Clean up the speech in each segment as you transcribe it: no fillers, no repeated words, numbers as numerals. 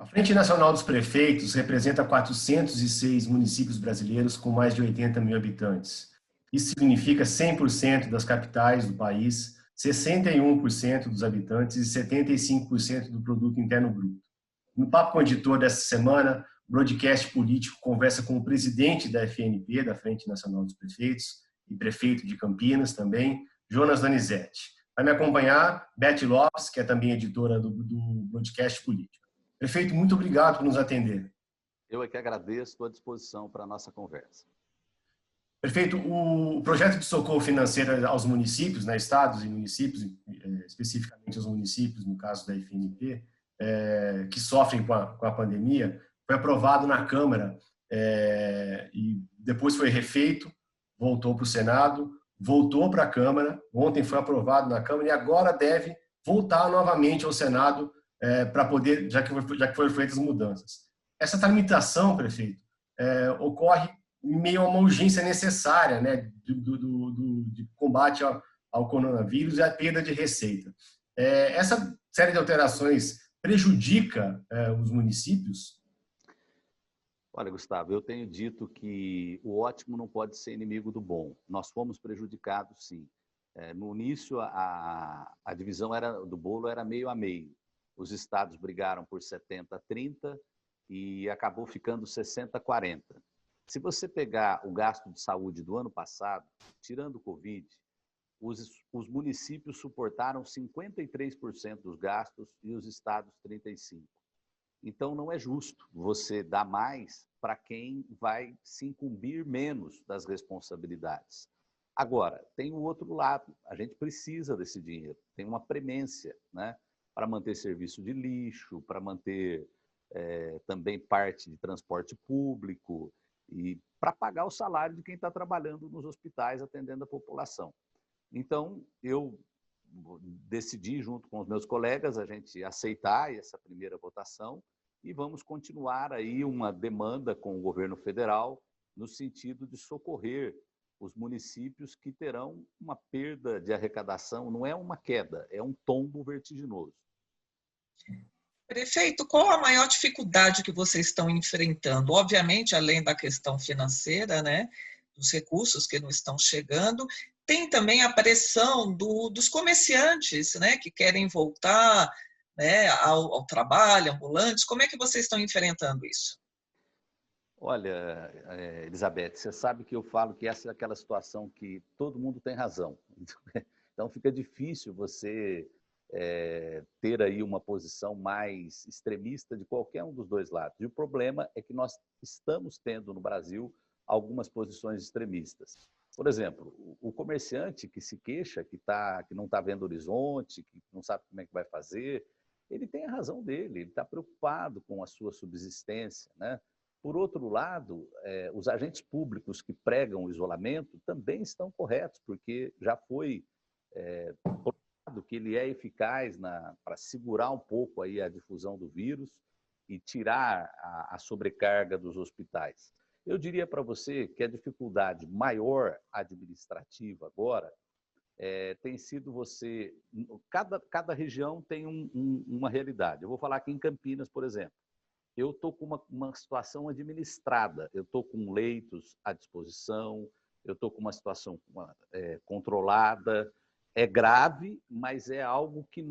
Frente Nacional dos Prefeitos representa 406 municípios brasileiros com mais de 80 mil habitantes. Isso significa 100% das capitais do país, 61% dos habitantes e 75% do produto interno bruto. No Papo com o Editor desta semana, o Broadcast Político conversa com o presidente da FNP, da Frente Nacional dos Prefeitos, e prefeito de Campinas também, Jonas Donizete. Vai me acompanhar Beth Lopes, que é também editora do Broadcast Político. Prefeito, muito obrigado por nos atender. Eu é que agradeço, estou à disposição para a nossa conversa. Prefeito, o projeto de socorro financeiro aos municípios, né, estados e municípios, especificamente aos municípios, no caso da FNP, que sofrem com a pandemia, foi aprovado na Câmara e depois foi refeito, voltou para o Senado, voltou para a Câmara, ontem foi aprovado na Câmara e agora deve voltar novamente ao Senado para poder, já que foram feitas mudanças. Essa tramitação, prefeito, ocorre em meio a uma urgência necessária, né, de combate ao coronavírus e à perda de receita. Essa série de alterações prejudica os municípios? Olha, Gustavo, eu tenho dito que o ótimo não pode ser inimigo do bom. Nós fomos prejudicados, sim. No início, a divisão do bolo era meio a meio. Os estados brigaram por 70-30 e acabou ficando 60-40. Se você pegar o gasto de saúde do ano passado, tirando o Covid, os municípios suportaram 53% dos gastos e os estados 35%. Então, não é justo você dar mais para quem vai se incumbir menos das responsabilidades. Agora, tem o outro lado, a gente precisa desse dinheiro, tem uma premência, né, para manter serviço de lixo, para manter também parte de transporte público e para pagar o salário de quem está trabalhando nos hospitais atendendo a população. Então, eu decidi, junto com os meus colegas, a gente aceitar essa primeira votação e vamos continuar aí uma demanda com o governo federal no sentido de socorrer os municípios que terão uma perda de arrecadação, não é uma queda, é um tombo vertiginoso. Prefeito, qual a maior dificuldade que vocês estão enfrentando? Obviamente, além da questão financeira, né, dos recursos que não estão chegando, tem também a pressão dos comerciantes, né, que querem voltar, né, ao trabalho, ambulantes. Como é que vocês estão enfrentando isso? Olha, Elizabeth, você sabe que eu falo que essa é aquela situação que todo mundo tem razão. Então fica difícil você ter aí uma posição mais extremista de qualquer um dos dois lados. E o problema é que nós estamos tendo no Brasil algumas posições extremistas. Por exemplo, o comerciante que se queixa, que não está vendo horizonte, que não sabe como é que vai fazer, ele tem a razão dele, ele está preocupado com a sua subsistência, né? Por outro lado, os agentes públicos que pregam o isolamento também estão corretos, porque já foi provado que ele é eficaz para segurar um pouco aí a difusão do vírus e tirar a sobrecarga dos hospitais. Eu diria para você que a dificuldade maior administrativa agora tem sido você... Cada região tem uma realidade. Eu vou falar aqui em Campinas, por exemplo. Eu estou com uma situação administrada, eu estou com leitos à disposição, eu estou com uma situação controlada. É grave, mas é algo que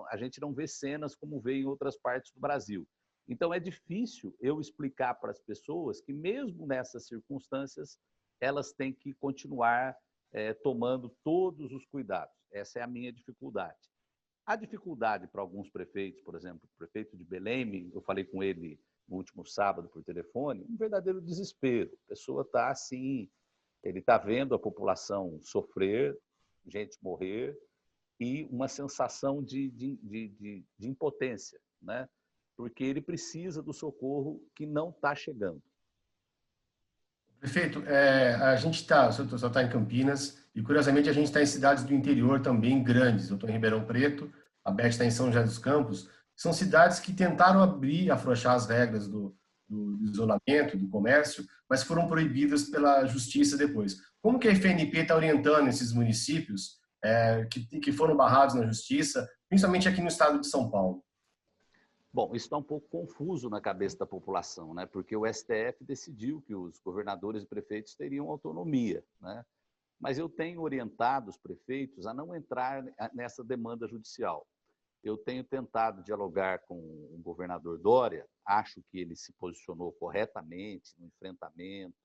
a gente não vê cenas como vê em outras partes do Brasil. Então, é difícil eu explicar para as pessoas que, mesmo nessas circunstâncias, elas têm que continuar tomando todos os cuidados. Essa é a minha dificuldade. A dificuldade para alguns prefeitos, por exemplo, o prefeito de Belém, eu falei com ele no último sábado por telefone, um verdadeiro desespero. A pessoa está assim, ele está vendo a população sofrer, gente morrer, e uma sensação de impotência, né? Porque ele precisa do socorro que não está chegando. Prefeito, a gente o senhor está em Campinas e, curiosamente, a gente está em cidades do interior também grandes. Eu estou em Ribeirão Preto, a Beth está em São José dos Campos. São cidades que tentaram afrouxar as regras do isolamento, do comércio, mas foram proibidas pela justiça depois. Como que a FNP está orientando esses municípios que foram barrados na justiça, principalmente aqui no estado de São Paulo? Bom, isso está um pouco confuso na cabeça da população, né? Porque o STF decidiu que os governadores e prefeitos teriam autonomia, né? Mas eu tenho orientado os prefeitos a não entrar nessa demanda judicial. Eu tenho tentado dialogar com o governador Dória, acho que ele se posicionou corretamente no enfrentamento,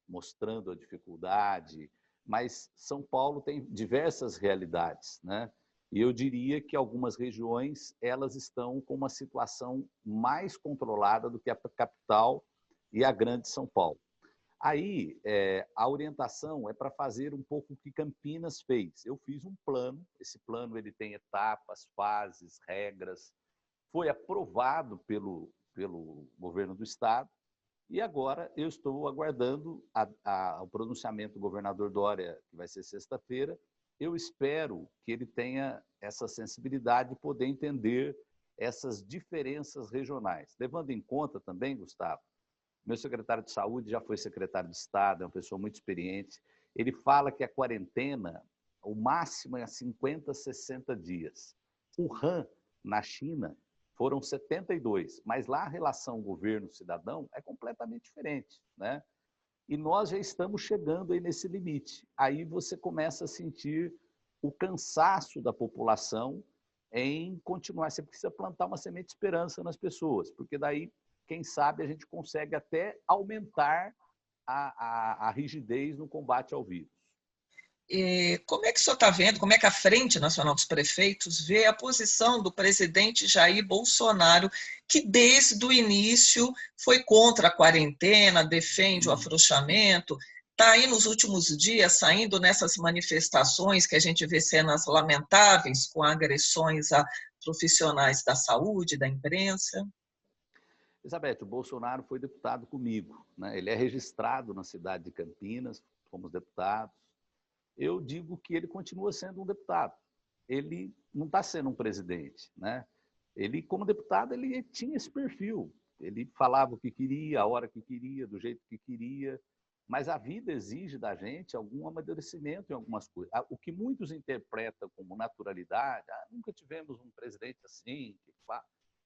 mostrando a dificuldade, mas São Paulo tem diversas realidades, né? E eu diria que algumas regiões, elas estão com uma situação mais controlada do que a capital e a grande São Paulo. Aí, a orientação é para fazer um pouco o que Campinas fez. Eu fiz um plano, esse plano ele tem etapas, fases, regras, foi aprovado pelo governo do estado e agora eu estou aguardando o pronunciamento do governador Dória, que vai ser sexta-feira. Eu espero que ele tenha essa sensibilidade de poder entender essas diferenças regionais. Levando em conta também, Gustavo, meu secretário de saúde já foi secretário de Estado, é uma pessoa muito experiente. Ele fala que a quarentena, o máximo é 50, 60 dias. Wuhan, na China, foram 72, mas lá a relação governo-cidadão é completamente diferente, né? E nós já estamos chegando aí nesse limite. Aí você começa a sentir o cansaço da população em continuar. Você precisa plantar uma semente de esperança nas pessoas, porque daí, quem sabe, a gente consegue até aumentar a rigidez no combate ao vírus. E como é que o senhor está vendo, como é que a Frente Nacional dos Prefeitos vê a posição do presidente Jair Bolsonaro, que desde o início foi contra a quarentena, defende o afrouxamento, está aí nos últimos dias saindo nessas manifestações que a gente vê cenas lamentáveis com agressões a profissionais da saúde, da imprensa? Elizabeth, o Bolsonaro foi deputado comigo, né? Ele é registrado na cidade de Campinas, fomos deputados. Eu digo que ele continua sendo um deputado. Ele não está sendo um presidente, né? Ele, como deputado, ele tinha esse perfil. Ele falava o que queria, a hora que queria, do jeito que queria. Mas a vida exige da gente algum amadurecimento em algumas coisas. O que muitos interpretam como naturalidade, nunca tivemos um presidente assim,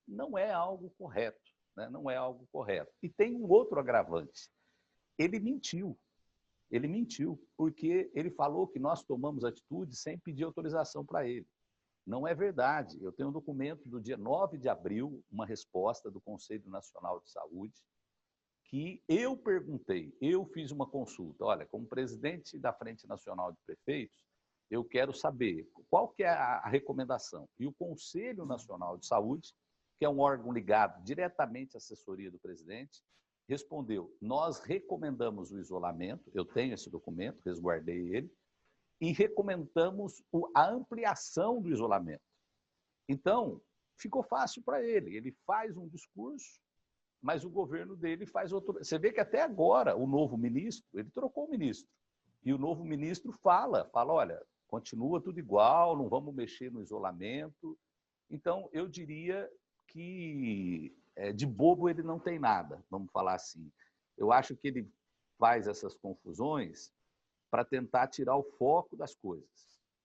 não é algo correto, né? Não é algo correto. E tem um outro agravante. Ele mentiu. Ele mentiu, porque ele falou que nós tomamos atitude sem pedir autorização para ele. Não é verdade. Eu tenho um documento do dia 9 de abril, uma resposta do Conselho Nacional de Saúde, que eu perguntei, eu fiz uma consulta. Olha, como presidente da Frente Nacional de Prefeitos, eu quero saber qual que é a recomendação. E o Conselho Nacional de Saúde, que é um órgão ligado diretamente à assessoria do presidente, respondeu, nós recomendamos o isolamento, eu tenho esse documento, resguardei ele, e recomendamos a ampliação do isolamento. Então, ficou fácil para ele. Ele faz um discurso, mas o governo dele faz outro. Você vê que até agora o novo ministro, ele trocou o ministro, e o novo ministro fala, olha, continua tudo igual, não vamos mexer no isolamento. Então, eu diria que de bobo ele não tem nada, vamos falar assim. Eu acho que ele faz essas confusões para tentar tirar o foco das coisas.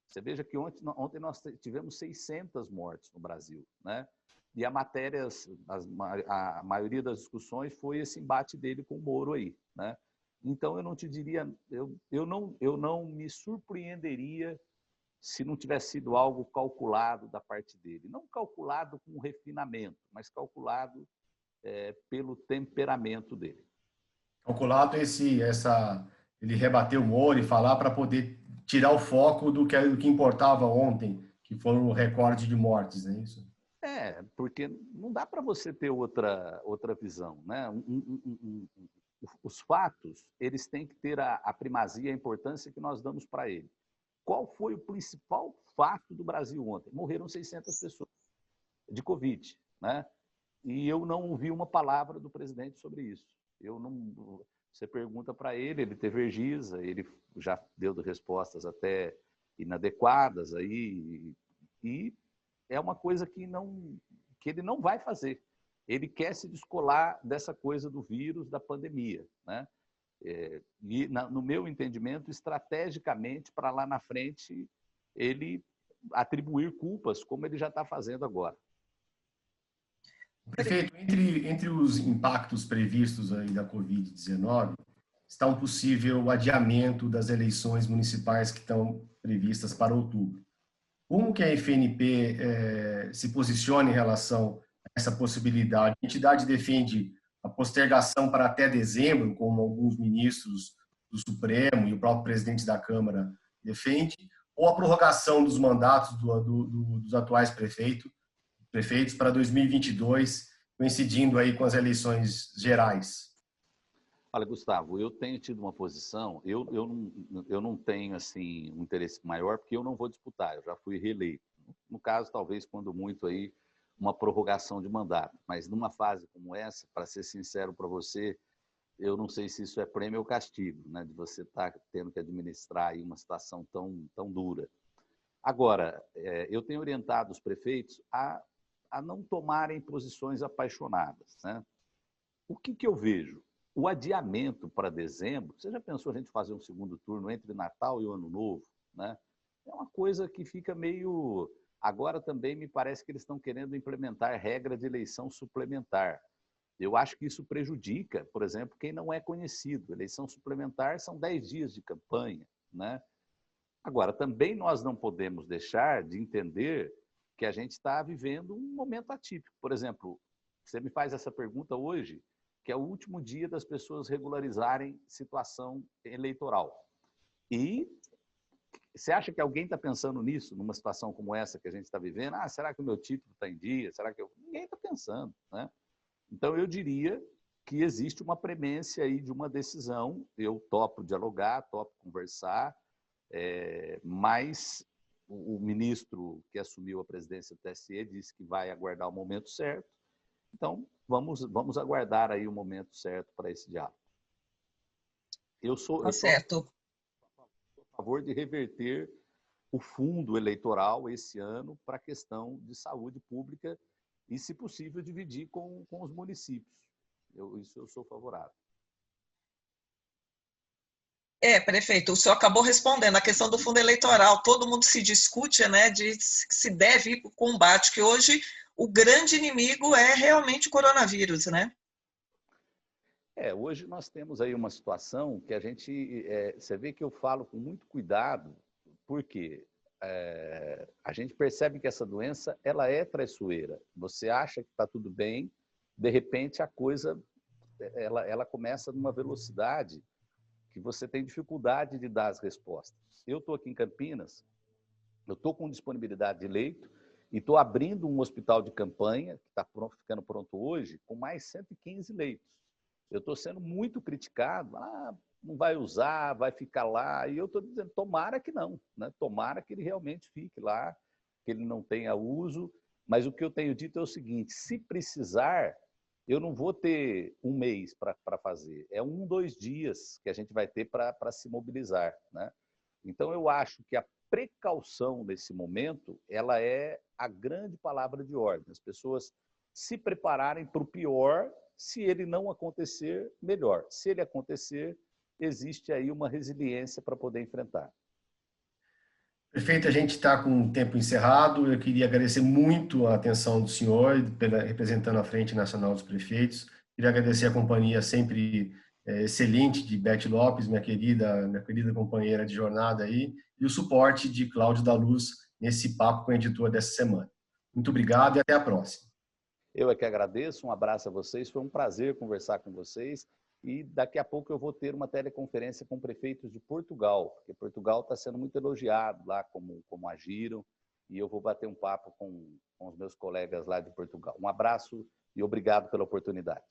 Você veja que ontem nós tivemos 600 mortes no Brasil, né? E a maioria das discussões foi esse embate dele com o Moro aí, né? Então eu não te diria, eu não me surpreenderia se não tivesse sido algo calculado da parte dele. Não calculado com refinamento, mas calculado pelo temperamento dele. Calculado ele rebater o Moro e falar para poder tirar o foco do que importava ontem, que foi o recorde de mortes, não é isso? Porque não dá para você ter outra visão, né? Os fatos, eles têm que ter a primazia, a importância que nós damos para ele. Qual foi o principal fato do Brasil ontem? Morreram 600 pessoas de Covid, né? E eu não ouvi uma palavra do presidente sobre isso. Você pergunta para ele, ele tergiversa, ele já deu respostas até inadequadas aí, e é uma coisa que ele não vai fazer. Ele quer se descolar dessa coisa do vírus, da pandemia, né? E, no meu entendimento, estrategicamente, para lá na frente, ele atribuir culpas, como ele já está fazendo agora. Prefeito, entre os impactos previstos aí da Covid-19, está um possível adiamento das eleições municipais que estão previstas para outubro. Como que a FNP se posiciona em relação a essa possibilidade? A entidade defende a postergação para até dezembro, como alguns ministros do Supremo e o próprio presidente da Câmara defende, ou a prorrogação dos mandatos dos atuais prefeitos para 2022, coincidindo aí com as eleições gerais? Olha, Gustavo, eu tenho tido uma posição, eu não tenho assim, um interesse maior, porque eu não vou disputar, eu já fui reeleito. No caso, talvez, quando muito, aí, uma prorrogação de mandato. Mas numa fase como essa, para ser sincero para você, eu não sei se isso é prêmio ou castigo, né, de você estar tendo que administrar aí uma situação tão dura. Agora, eu tenho orientado os prefeitos a não tomarem posições apaixonadas, né? O que eu vejo? O adiamento para dezembro, você já pensou a gente fazer um segundo turno entre Natal e o Ano Novo, né? É uma coisa que fica meio... Agora também me parece que eles estão querendo implementar regra de eleição suplementar. Eu acho que isso prejudica, por exemplo, quem não é conhecido. Eleição suplementar são 10 dias de campanha, né? Agora, também nós não podemos deixar de entender que a gente está vivendo um momento atípico. Por exemplo, você me faz essa pergunta hoje, que é o último dia das pessoas regularizarem situação eleitoral. E você acha que alguém está pensando nisso, numa situação como essa que a gente está vivendo? Ah, será que o meu título está em dia? Será que eu... Ninguém está pensando, né? Então, eu diria que existe uma premência aí de uma decisão. Eu topo dialogar, topo conversar, mas o ministro que assumiu a presidência do TSE disse que vai aguardar o momento certo. Então, vamos aguardar aí o momento certo para esse diálogo. Eu sou a favor de reverter o fundo eleitoral esse ano para a questão de saúde pública e, se possível, dividir com os municípios. Isso eu sou favorável. Prefeito, o senhor acabou respondendo a questão do fundo eleitoral. Todo mundo se discute, né, de se deve ir para o combate, que hoje o grande inimigo é realmente o coronavírus, né? Hoje nós temos aí uma situação que a gente... você vê que eu falo com muito cuidado, porque a gente percebe que essa doença ela é traiçoeira. Você acha que está tudo bem, de repente a coisa ela começa numa velocidade que você tem dificuldade de dar as respostas. Eu estou aqui em Campinas, eu estou com disponibilidade de leito e estou abrindo um hospital de campanha, que está ficando pronto hoje, com mais 115 leitos. Eu estou sendo muito criticado, não vai usar, vai ficar lá, e eu estou dizendo, tomara que não, né? Tomara que ele realmente fique lá, que ele não tenha uso, mas o que eu tenho dito é o seguinte, se precisar, eu não vou ter um mês para fazer, é 1, 2 dias que a gente vai ter para se mobilizar, né? Então, eu acho que a precaução nesse momento, ela é a grande palavra de ordem. As pessoas se prepararem para o pior, se ele não acontecer, melhor. Se ele acontecer, existe aí uma resiliência para poder enfrentar. Prefeito, a gente está com o tempo encerrado. Eu queria agradecer muito a atenção do senhor, representando a Frente Nacional dos Prefeitos. Queria agradecer a companhia sempre excelente de Beth Lopes, minha querida companheira de jornada aí, e o suporte de Cláudio da Luz nesse papo com a editora dessa semana. Muito obrigado e até a próxima. Eu é que agradeço, um abraço a vocês, foi um prazer conversar com vocês. E daqui a pouco eu vou ter uma teleconferência com prefeitos de Portugal, porque Portugal está sendo muito elogiado lá como agiram, e eu vou bater um papo com os meus colegas lá de Portugal. Um abraço e obrigado pela oportunidade.